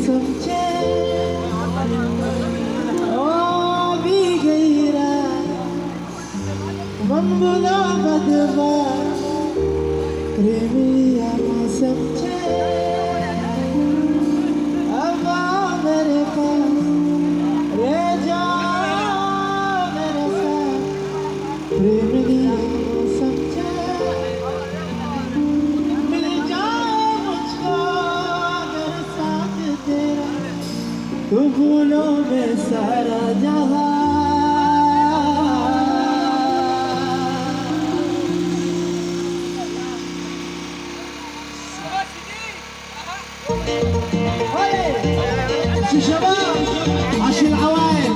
समझे ओ भी गई मन बुला बदबा प्रेमिया समझे अब आ मेरे पास रे जा मेरे साथ प्रेमिया समझे मिल जाए मुझको अगर साथ तेरा तो भूलो में सारा जहां شباب عشر العوائل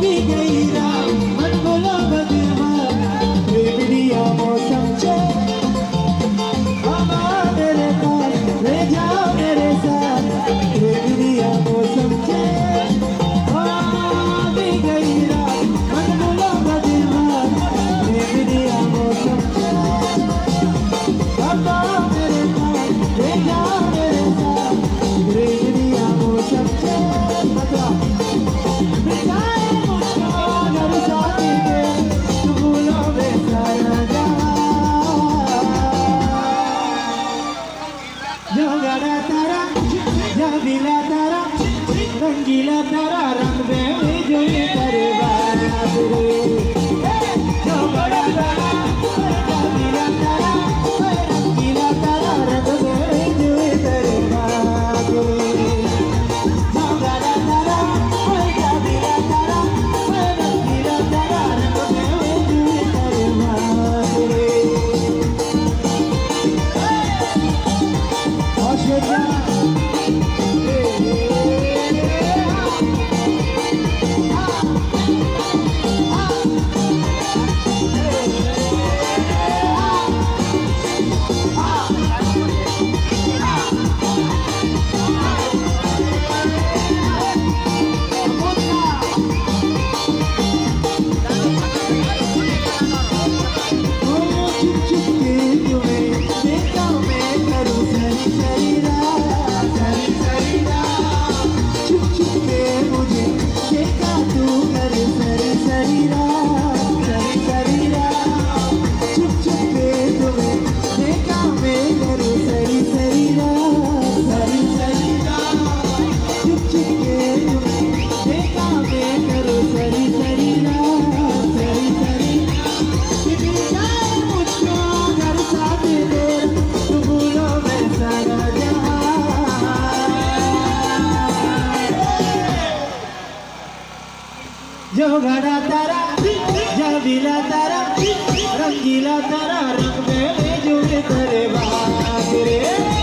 بي गईरा मन बोला बदवा प्रेमिया मौसम चे मेरे पास ले जाओ मेरे साथ प्रेमिया मौसम चे भी गईरा मन बोला बदवा प्रेमिया मौसम चे मेरे पास ले जाओ मेरे साथ प्रेमिया मौसम चे बिताए मुझको अगर साथ के तू भूलो में सारा जहां जो गड़ा तारा जो बिला तारा रंगीला तारा रंग में जो ये दरबार जो गड़ा तारा जो बिला तारा रंगीला तारा रंग में जो ये दरबार जो गड़ा तारा जो बिला तारा रंगीला तारा रंग में जो ये दरबार Hoşça जो गड़ा तारा जो बिला तारा रंगीला तारा रंग में जो तेरे बाग रे